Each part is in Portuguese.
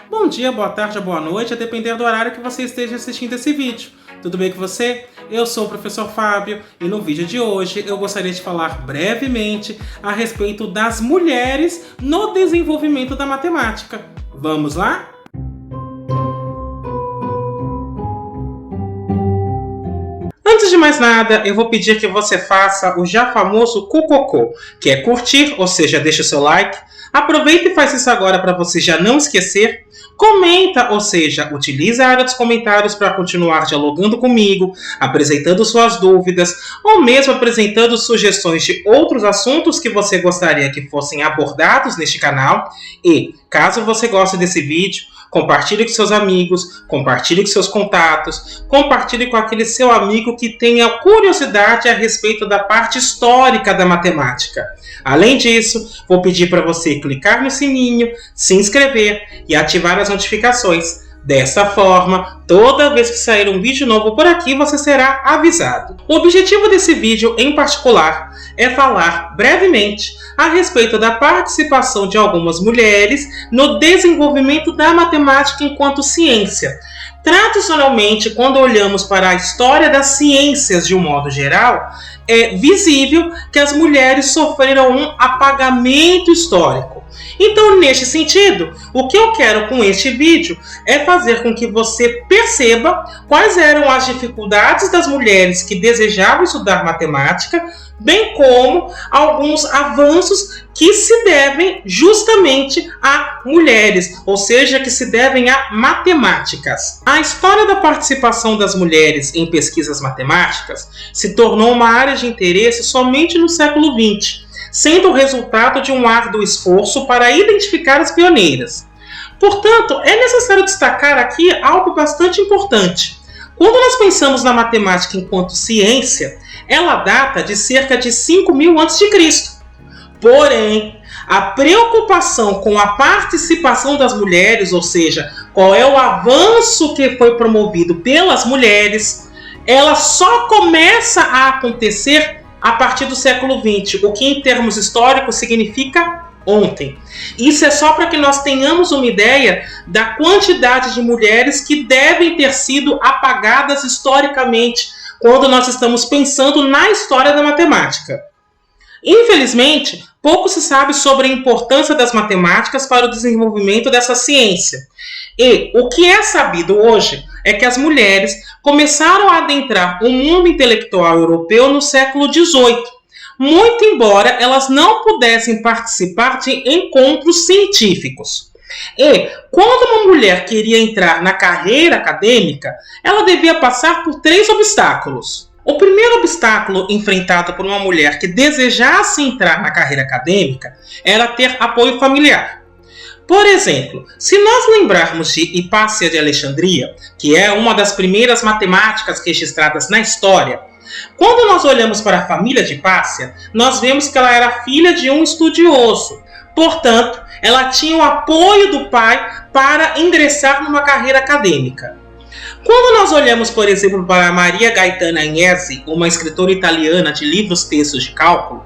Bom dia, boa tarde ou boa noite, a depender do horário que você esteja assistindo esse vídeo. Tudo bem com você? Eu sou o professor Fábio e no vídeo de hoje eu gostaria de falar brevemente a respeito das mulheres no desenvolvimento da matemática. Vamos lá? Antes de mais nada, eu vou pedir que você faça o já famoso cucocô, que é curtir, ou seja, deixa o seu like. Aproveita e faz isso agora para você já não esquecer. Comenta, ou seja, utilize a área dos comentários para continuar dialogando comigo, apresentando suas dúvidas, ou mesmo apresentando sugestões de outros assuntos que você gostaria que fossem abordados neste canal. E, caso você goste desse vídeo, compartilhe com seus amigos, compartilhe com seus contatos, compartilhe com aquele seu amigo que tenha curiosidade a respeito da parte histórica da matemática. Além disso, vou pedir para você clicar no sininho, se inscrever e ativar as notificações. Dessa forma, toda vez que sair um vídeo novo por aqui, você será avisado. O objetivo desse vídeo, em particular, é falar brevemente a respeito da participação de algumas mulheres no desenvolvimento da matemática enquanto ciência. Tradicionalmente, quando olhamos para a história das ciências de um modo geral, é visível que as mulheres sofreram um apagamento histórico. Então, neste sentido, o que eu quero com este vídeo é fazer com que você perceba quais eram as dificuldades das mulheres que desejavam estudar matemática, bem como alguns avanços que se devem justamente a mulheres, ou seja, que se devem a matemáticas. A história da participação das mulheres em pesquisas matemáticas se tornou uma área de interesse somente no século XX, sendo o resultado de um árduo esforço para identificar as pioneiras. Portanto, é necessário destacar aqui algo bastante importante. Quando nós pensamos na matemática enquanto ciência, ela data de cerca de 5.000 a.C. Porém, a preocupação com a participação das mulheres, ou seja, qual é o avanço que foi promovido pelas mulheres, ela só começa a acontecer a partir do século XX, o que em termos históricos significa ontem. Isso é só para que nós tenhamos uma ideia da quantidade de mulheres que devem ter sido apagadas historicamente quando nós estamos pensando na história da matemática. Infelizmente, pouco se sabe sobre a importância das matemáticas para o desenvolvimento dessa ciência. E o que é sabido hoje é que as mulheres começaram a adentrar o mundo intelectual europeu no século XVIII, muito embora elas não pudessem participar de encontros científicos. E quando uma mulher queria entrar na carreira acadêmica, ela devia passar por 3 obstáculos. O primeiro obstáculo enfrentado por uma mulher que desejasse entrar na carreira acadêmica era ter apoio familiar. Por exemplo, se nós lembrarmos de Hipácia de Alexandria, que é uma das primeiras matemáticas registradas na história, quando nós olhamos para a família de Hipácia, nós vemos que ela era filha de um estudioso. Portanto, ela tinha o apoio do pai para ingressar numa carreira acadêmica. Quando nós olhamos, por exemplo, para Maria Gaetana Agnesi, uma escritora italiana de livros-textos de cálculo,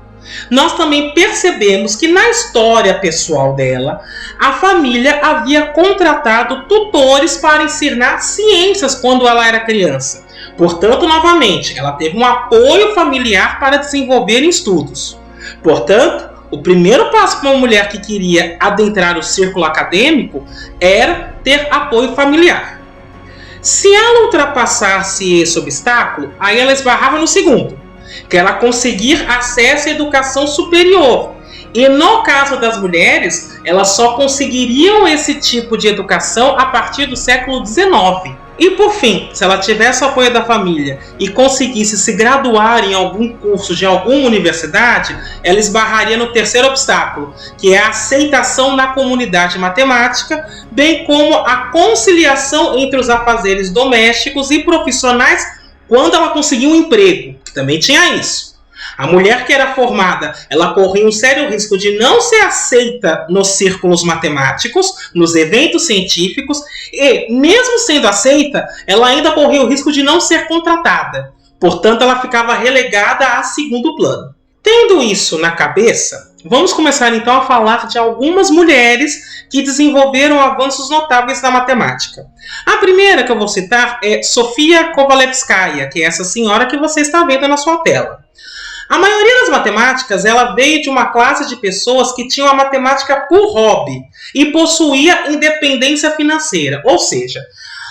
nós também percebemos que na história pessoal dela, a família havia contratado tutores para ensinar ciências quando ela era criança. Portanto, novamente, ela teve um apoio familiar para desenvolver estudos. Portanto, o primeiro passo para uma mulher que queria adentrar o círculo acadêmico era ter apoio familiar. Se ela ultrapassasse esse obstáculo, aí ela esbarrava no segundo, que era conseguir acesso à educação superior. E no caso das mulheres, elas só conseguiriam esse tipo de educação a partir do século XIX. E por fim, se ela tivesse o apoio da família e conseguisse se graduar em algum curso de alguma universidade, ela esbarraria no terceiro obstáculo, que é a aceitação na comunidade matemática, bem como a conciliação entre os afazeres domésticos e profissionais quando ela conseguia um emprego, que também tinha isso. A mulher que era formada, ela corria um sério risco de não ser aceita nos círculos matemáticos, nos eventos científicos, e, mesmo sendo aceita, ela ainda corria o risco de não ser contratada. Portanto, ela ficava relegada a segundo plano. Tendo isso na cabeça, vamos começar então a falar de algumas mulheres que desenvolveram avanços notáveis na matemática. A primeira que eu vou citar é Sofia Kovalevskaya, que é essa senhora que você está vendo na sua tela. A maioria das matemáticas ela veio de uma classe de pessoas que tinham a matemática por hobby e possuía independência financeira, ou seja,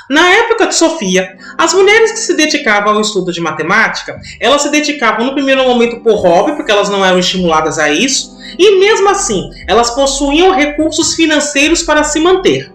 na época de Sofia, as mulheres que se dedicavam ao estudo de matemática, elas se dedicavam no primeiro momento por hobby, porque elas não eram estimuladas a isso, e mesmo assim, elas possuíam recursos financeiros para se manter.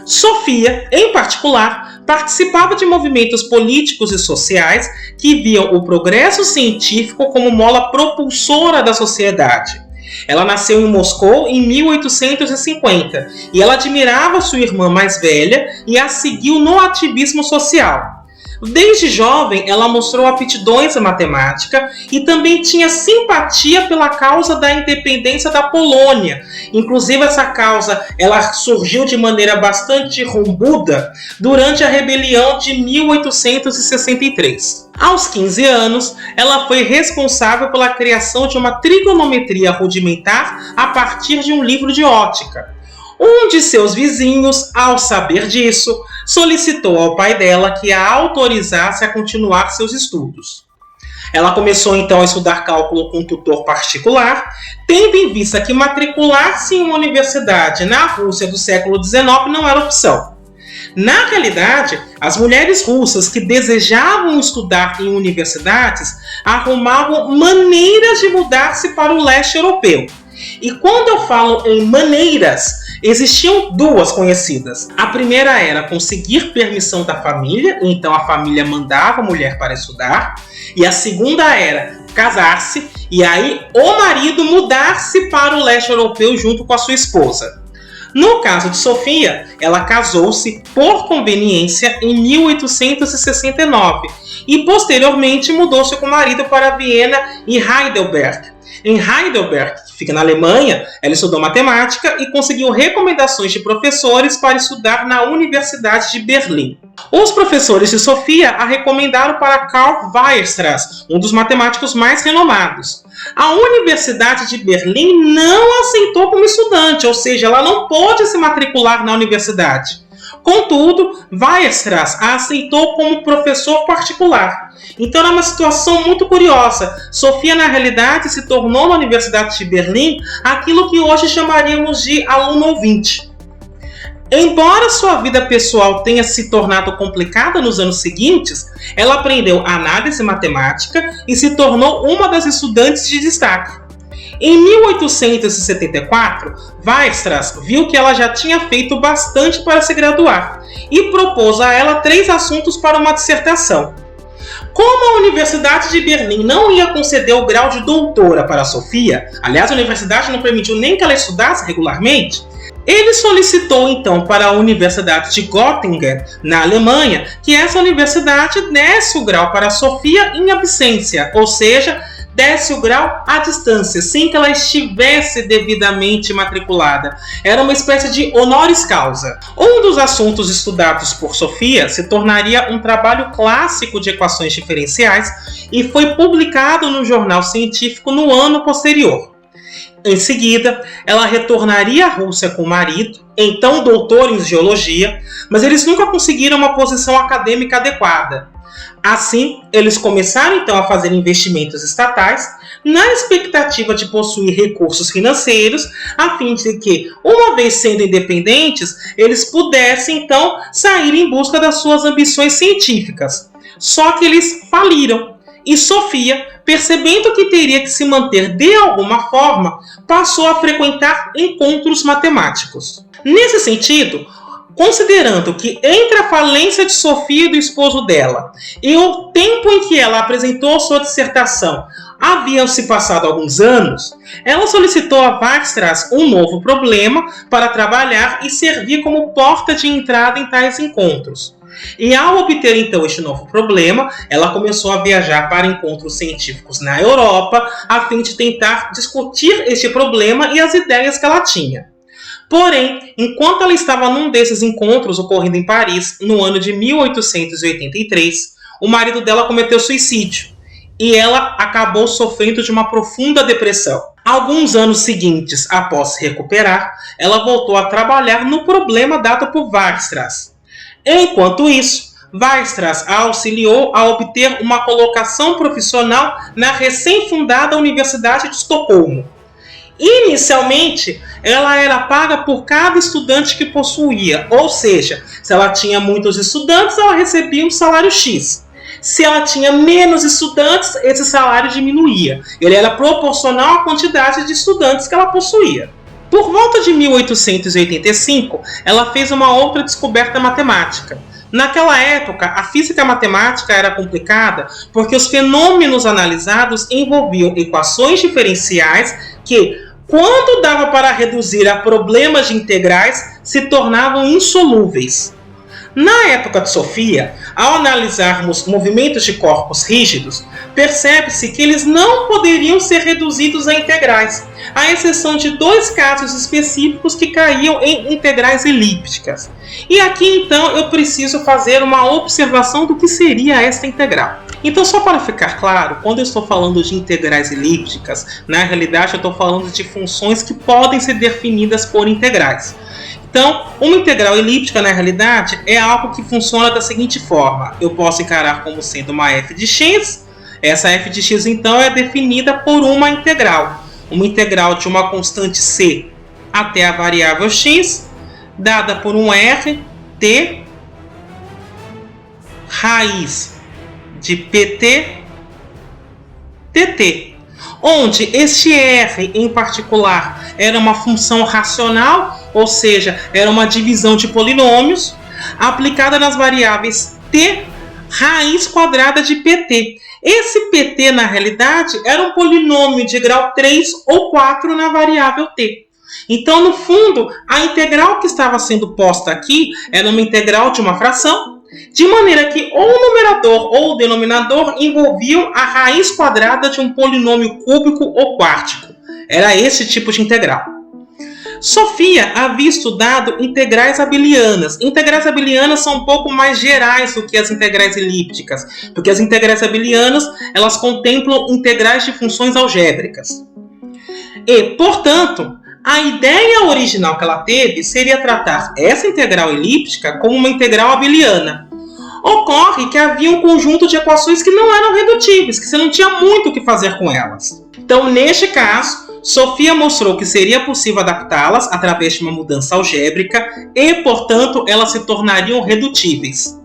Sofia, em particular, participava de movimentos políticos e sociais que viam o progresso científico como mola propulsora da sociedade. Ela nasceu em Moscou em 1850 e ela admirava sua irmã mais velha e a seguiu no ativismo social. Desde jovem, ela mostrou aptidões à matemática e também tinha simpatia pela causa da independência da Polônia. Inclusive, essa causa ela surgiu de maneira bastante rombuda durante a rebelião de 1863. Aos 15 anos, ela foi responsável pela criação de uma trigonometria rudimentar a partir de um livro de ótica. Um de seus vizinhos, ao saber disso, solicitou ao pai dela que a autorizasse a continuar seus estudos. Ela começou então a estudar cálculo com um tutor particular, tendo em vista que matricular-se em uma universidade na Rússia do século XIX não era opção. Na realidade, as mulheres russas que desejavam estudar em universidades arrumavam maneiras de mudar-se para o leste europeu. E quando eu falo em maneiras, existiam duas conhecidas. A primeira era conseguir permissão da família, então a família mandava a mulher para estudar. E a segunda era casar-se e aí o marido mudar-se para o leste europeu junto com a sua esposa. No caso de Sofia, ela casou-se por conveniência em 1869 e posteriormente mudou-se com o marido para Viena e Heidelberg. Em Heidelberg, que fica na Alemanha, ela estudou matemática e conseguiu recomendações de professores para estudar na Universidade de Berlim. Os professores de Sofia a recomendaram para Karl Weierstrass, um dos matemáticos mais renomados. A Universidade de Berlim não aceitou como estudante, ou seja, ela não pôde se matricular na universidade. Contudo, Weierstrass a aceitou como professor particular. Então era uma situação muito curiosa. Sofia, na realidade, se tornou na Universidade de Berlim aquilo que hoje chamaríamos de aluno ouvinte. Embora sua vida pessoal tenha se tornado complicada nos anos seguintes, ela aprendeu análise matemática e se tornou uma das estudantes de destaque. Em 1874, Weierstrass viu que ela já tinha feito bastante para se graduar e propôs a ela 3 assuntos para uma dissertação. Como a Universidade de Berlim não ia conceder o grau de doutora para Sofia, aliás, a universidade não permitiu nem que ela estudasse regularmente, ele solicitou então para a Universidade de Göttingen, na Alemanha, que essa universidade desse o grau para Sofia em absência, ou seja, desse o grau à distância, sem que ela estivesse devidamente matriculada. Era uma espécie de honoris causa. Um dos assuntos estudados por Sofia se tornaria um trabalho clássico de equações diferenciais e foi publicado no jornal científico no ano posterior. Em seguida, ela retornaria à Rússia com o marido, então doutor em geologia, mas eles nunca conseguiram uma posição acadêmica adequada. Assim, eles começaram então a fazer investimentos estatais na expectativa de possuir recursos financeiros, a fim de que, uma vez sendo independentes, eles pudessem então sair em busca das suas ambições científicas. Só que eles faliram e Sofia, percebendo que teria que se manter de alguma forma, passou a frequentar encontros matemáticos. Nesse sentido, considerando que entre a falência de Sofia e do esposo dela e o tempo em que ela apresentou sua dissertação haviam se passado alguns anos, ela solicitou a Weierstrass um novo problema para trabalhar e servir como porta de entrada em tais encontros. E ao obter então este novo problema, ela começou a viajar para encontros científicos na Europa a fim de tentar discutir este problema e as ideias que ela tinha. Porém, enquanto ela estava num desses encontros ocorrido em Paris, no ano de 1883, o marido dela cometeu suicídio. e ela acabou sofrendo de uma profunda depressão. Alguns anos seguintes, após se recuperar, ela voltou a trabalhar no problema dado por Weierstrass. Enquanto isso, Weierstrass a auxiliou a obter uma colocação profissional na recém-fundada Universidade de Estocolmo. Inicialmente, ela era paga por cada estudante que possuía, ou seja, se ela tinha muitos estudantes, ela recebia um salário X. Se ela tinha menos estudantes, esse salário diminuía. Ele era proporcional à quantidade de estudantes que ela possuía. Por volta de 1885, ela fez uma outra descoberta matemática. Naquela época, a física matemática era complicada porque os fenômenos analisados envolviam equações diferenciais que, quando dava para reduzir a problemas de integrais, se tornavam insolúveis. Na época de Sofia, ao analisarmos movimentos de corpos rígidos, percebe-se que eles não poderiam ser reduzidos a integrais, à exceção de dois casos específicos que caíam em integrais elípticas. E aqui então eu preciso fazer uma observação do que seria esta integral. Então, só para ficar claro, quando eu estou falando de integrais elípticas, na realidade eu estou falando de funções que podem ser definidas por integrais. Então, uma integral elíptica, na realidade, é algo que funciona da seguinte forma. Eu posso encarar como sendo uma f de x. Essa f de x, então, é definida por uma integral. Uma integral de uma constante c até a variável x, dada por um r, t, raiz de pt, dt. Onde este r, em particular, era uma função racional, ou seja, era uma divisão de polinômios, aplicada nas variáveis t, raiz quadrada de pt. Esse pt, na realidade, era um polinômio de grau 3 ou 4 na variável t. Então, no fundo, a integral que estava sendo posta aqui era uma integral de uma fração, de maneira que ou o numerador ou o denominador envolviam a raiz quadrada de um polinômio cúbico ou quártico. Era esse tipo de integral. Sofia havia estudado integrais abelianas. Integrais abelianas são um pouco mais gerais do que as integrais elípticas, porque as integrais abelianas elas contemplam integrais de funções algébricas. E, portanto, a ideia original que ela teve seria tratar essa integral elíptica como uma integral abeliana. Ocorre que havia um conjunto de equações que não eram redutíveis, que você não tinha muito o que fazer com elas. Então, neste caso, Sofia mostrou que seria possível adaptá-las através de uma mudança algébrica e, portanto, elas se tornariam redutíveis.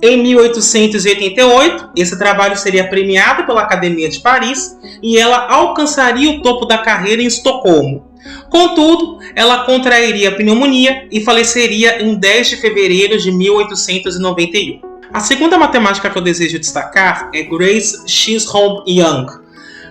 Em 1888, esse trabalho seria premiado pela Academia de Paris e ela alcançaria o topo da carreira em Estocolmo. Contudo, ela contrairia pneumonia e faleceria em 10 de fevereiro de 1891. A segunda matemática que eu desejo destacar é Grace Chisholm Young.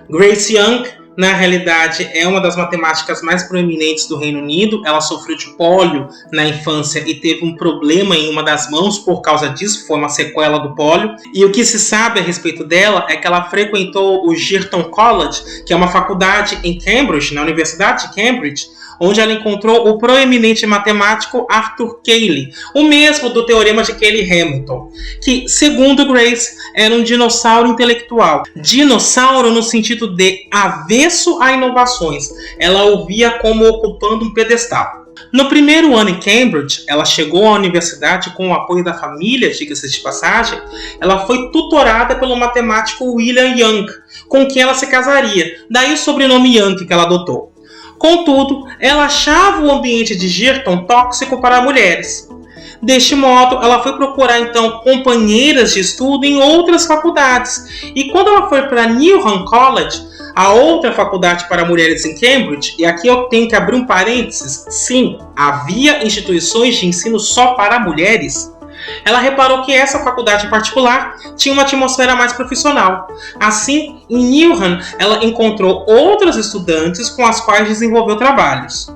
Grace Young, na realidade, é uma das matemáticas mais proeminentes do Reino Unido. Ela sofreu de pólio na infância e teve um problema em uma das mãos por causa disso, foi uma sequela do pólio. E o que se sabe a respeito dela é que ela frequentou o Girton College, que é uma faculdade em Cambridge, na Universidade de Cambridge, onde ela encontrou o proeminente matemático Arthur Cayley, o mesmo do teorema de Cayley-Hamilton, que, segundo Grace, era um dinossauro intelectual. Dinossauro no sentido de avesso a inovações. Ela o via como ocupando um pedestal. No primeiro ano em Cambridge, ela chegou à universidade com o apoio da família, diga-se de passagem. Ela foi tutorada pelo matemático William Young, com quem ela se casaria, daí o sobrenome Young que ela adotou. Contudo, ela achava o ambiente de Girton tóxico para mulheres. Deste modo, ela foi procurar então companheiras de estudo em outras faculdades. E quando ela foi para Newnham College, a outra faculdade para mulheres em Cambridge, e aqui eu tenho que abrir um parênteses, sim, havia instituições de ensino só para mulheres. Ela reparou que essa faculdade em particular tinha uma atmosfera mais profissional. Assim, em Newnham, ela encontrou outras estudantes com as quais desenvolveu trabalhos.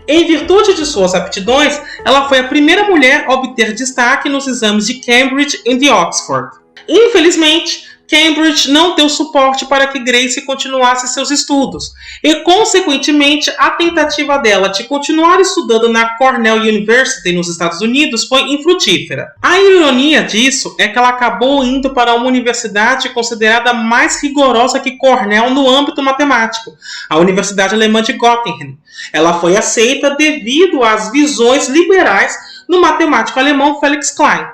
Em virtude de suas aptidões, ela foi a primeira mulher a obter destaque nos exames de Cambridge e de Oxford. Infelizmente, Cambridge não deu suporte para que Grace continuasse seus estudos e, consequentemente, a tentativa dela de continuar estudando na Cornell University nos Estados Unidos foi infrutífera. A ironia disso é que ela acabou indo para uma universidade considerada mais rigorosa que Cornell no âmbito matemático, a Universidade Alemã de Göttingen. Ela foi aceita devido às visões liberais do matemático alemão Felix Klein.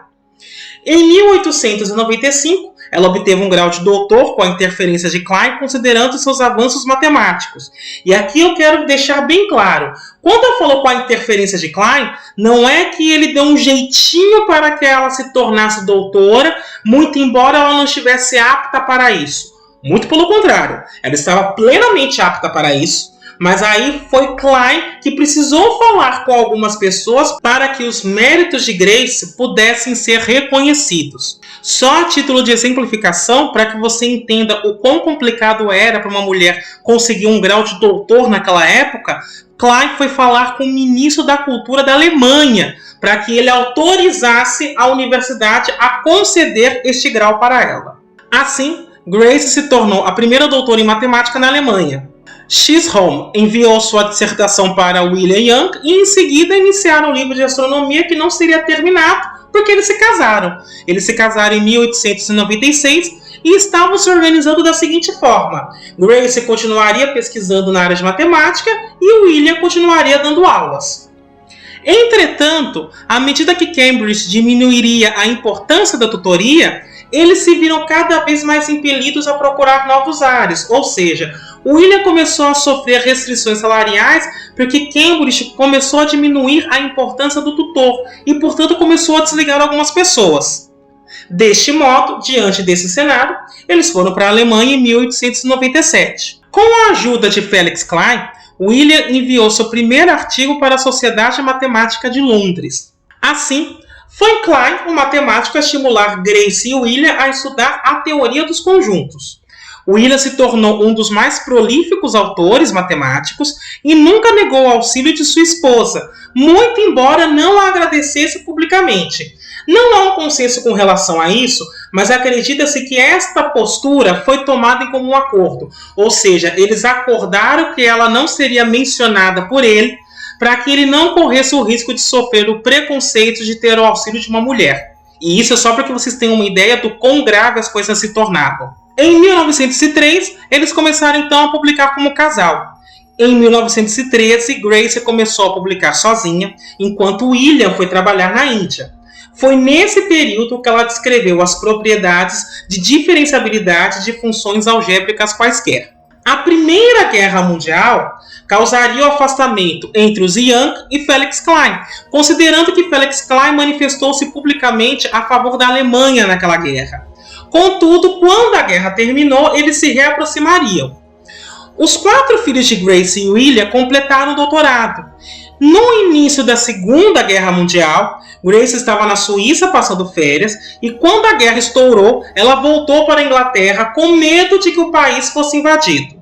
Em 1895, ela obteve um grau de doutor com a interferência de Klein, considerando seus avanços matemáticos. E aqui eu quero deixar bem claro, quando eu falo com a interferência de Klein, não é que ele deu um jeitinho para que ela se tornasse doutora, muito embora ela não estivesse apta para isso. Muito pelo contrário, ela estava plenamente apta para isso. Mas aí foi Klein que precisou falar com algumas pessoas para que os méritos de Grace pudessem ser reconhecidos. Só a título de exemplificação, para que você entenda o quão complicado era para uma mulher conseguir um grau de doutor naquela época, Klein foi falar com o ministro da Cultura da Alemanha para que ele autorizasse a universidade a conceder este grau para ela. Assim, Grace se tornou a primeira doutora em matemática na Alemanha. Chisholm enviou sua dissertação para William Young e em seguida iniciaram um livro de astronomia que não seria terminado porque eles se casaram. Eles se casaram em 1896 e estavam se organizando da seguinte forma: Grace continuaria pesquisando na área de matemática e William continuaria dando aulas. Entretanto, à medida que Cambridge diminuiria a importância da tutoria, eles se viram cada vez mais impelidos a procurar novos ares, ou seja, William começou a sofrer restrições salariais porque Cambridge começou a diminuir a importância do tutor e, portanto, começou a desligar algumas pessoas. Deste modo, diante desse cenário, eles foram para a Alemanha em 1897. Com a ajuda de Felix Klein, William enviou seu primeiro artigo para a Sociedade Matemática de Londres. Assim, foi Klein, o matemático, a estimular Grace e William a estudar a teoria dos conjuntos. William se tornou um dos mais prolíficos autores matemáticos e nunca negou o auxílio de sua esposa, muito embora não a agradecesse publicamente. Não há um consenso com relação a isso, mas acredita-se que esta postura foi tomada em comum acordo, ou seja, eles acordaram que ela não seria mencionada por ele para que ele não corresse o risco de sofrer o preconceito de ter o auxílio de uma mulher. E isso é só para que vocês tenham uma ideia do quão grave as coisas se tornavam. Em 1903, eles começaram então a publicar como casal. Em 1913, Grace começou a publicar sozinha, enquanto William foi trabalhar na Índia. Foi nesse período que ela descreveu as propriedades de diferenciabilidade de funções algébricas quaisquer. A Primeira Guerra Mundial causaria o afastamento entre os Young e Felix Klein, considerando que Felix Klein manifestou-se publicamente a favor da Alemanha naquela guerra. Contudo, quando a guerra terminou, eles se reaproximariam. Os 4 filhos de Grace e William completaram o doutorado. No início da Segunda Guerra Mundial, Grace estava na Suíça passando férias e quando a guerra estourou, ela voltou para a Inglaterra com medo de que o país fosse invadido.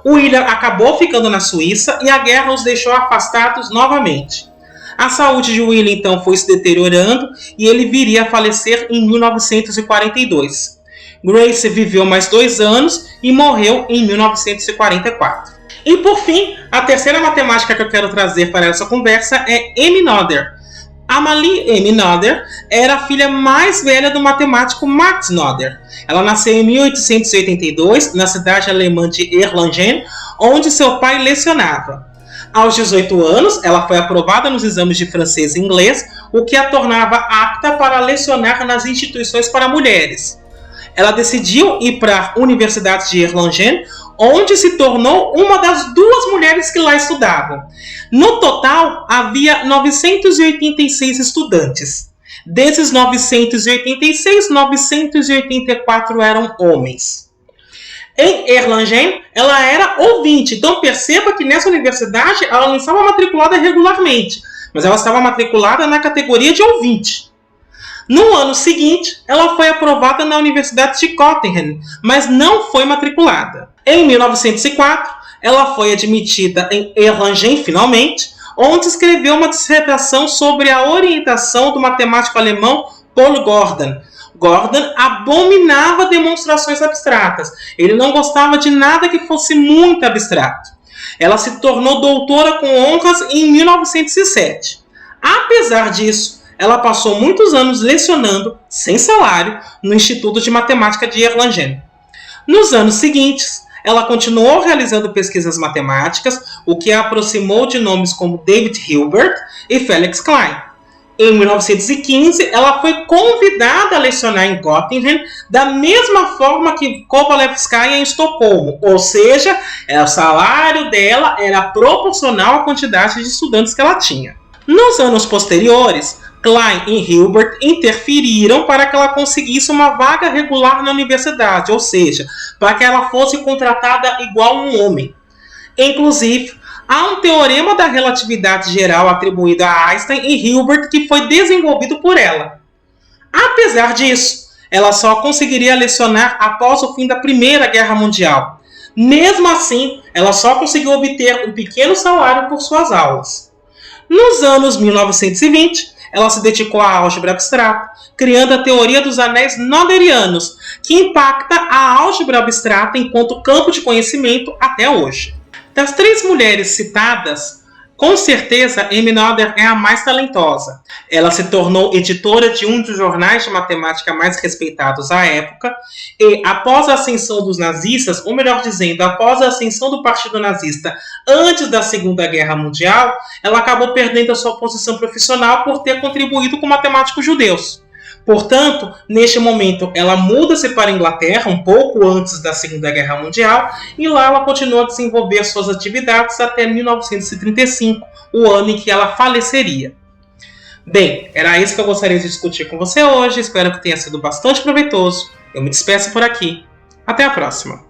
William acabou ficando na Suíça e a guerra os deixou afastados novamente. A saúde de William então foi se deteriorando e ele viria a falecer em 1942. Grace viveu mais 2 anos e morreu em 1944. E por fim, a terceira matemática que eu quero trazer para essa conversa é Emmy Noether. Amalie Emmy Noether era a filha mais velha do matemático Max Noether. Ela nasceu em 1882 na cidade alemã de Erlangen, onde seu pai lecionava. Aos 18 anos, ela foi aprovada nos exames de francês e inglês, o que a tornava apta para lecionar nas instituições para mulheres. Ela decidiu ir para a Universidade de Erlangen, onde se tornou uma das 2 mulheres que lá estudavam. No total, havia 986 estudantes. Desses 986, 984 eram homens. Em Erlangen, ela era ouvinte, então perceba que nessa universidade ela não estava matriculada regularmente, mas ela estava matriculada na categoria de ouvinte. No ano seguinte, ela foi aprovada na Universidade de Göttingen, mas não foi matriculada. Em 1904, ela foi admitida em Erlangen finalmente, onde escreveu uma dissertação sobre a orientação do matemático alemão Paul Gordon. Gordon abominava demonstrações abstratas. Ele não gostava de nada que fosse muito abstrato. Ela se tornou doutora com honras em 1907. Apesar disso, ela passou muitos anos lecionando, sem salário, no Instituto de Matemática de Erlangen. Nos anos seguintes, ela continuou realizando pesquisas matemáticas, o que a aproximou de nomes como David Hilbert e Felix Klein. Em 1915, ela foi convidada a lecionar em Göttingen da mesma forma que Kovalevskaya em Estocolmo, ou seja, o salário dela era proporcional à quantidade de estudantes que ela tinha. Nos anos posteriores, Klein e Hilbert interferiram para que ela conseguisse uma vaga regular na universidade, ou seja, para que ela fosse contratada igual um homem. Inclusive, há um teorema da relatividade geral atribuído a Einstein e Hilbert que foi desenvolvido por ela. Apesar disso, ela só conseguiria lecionar após o fim da Primeira Guerra Mundial. Mesmo assim, ela só conseguiu obter um pequeno salário por suas aulas. Nos anos 1920, ela se dedicou à álgebra abstrata, criando a teoria dos anéis noderianos, que impacta a álgebra abstrata enquanto campo de conhecimento até hoje. Das três mulheres citadas, com certeza Emmy Noether é a mais talentosa. Ela se tornou editora de um dos jornais de matemática mais respeitados à época e, após a ascensão dos nazistas, ou melhor dizendo, após a ascensão do Partido Nazista antes da Segunda Guerra Mundial, ela acabou perdendo a sua posição profissional por ter contribuído com matemáticos judeus. Portanto, neste momento, ela muda-se para a Inglaterra, um pouco antes da Segunda Guerra Mundial, e lá ela continua a desenvolver suas atividades até 1935, o ano em que ela faleceria. Bem, era isso que eu gostaria de discutir com você hoje, espero que tenha sido bastante proveitoso. Eu me despeço por aqui. Até a próxima!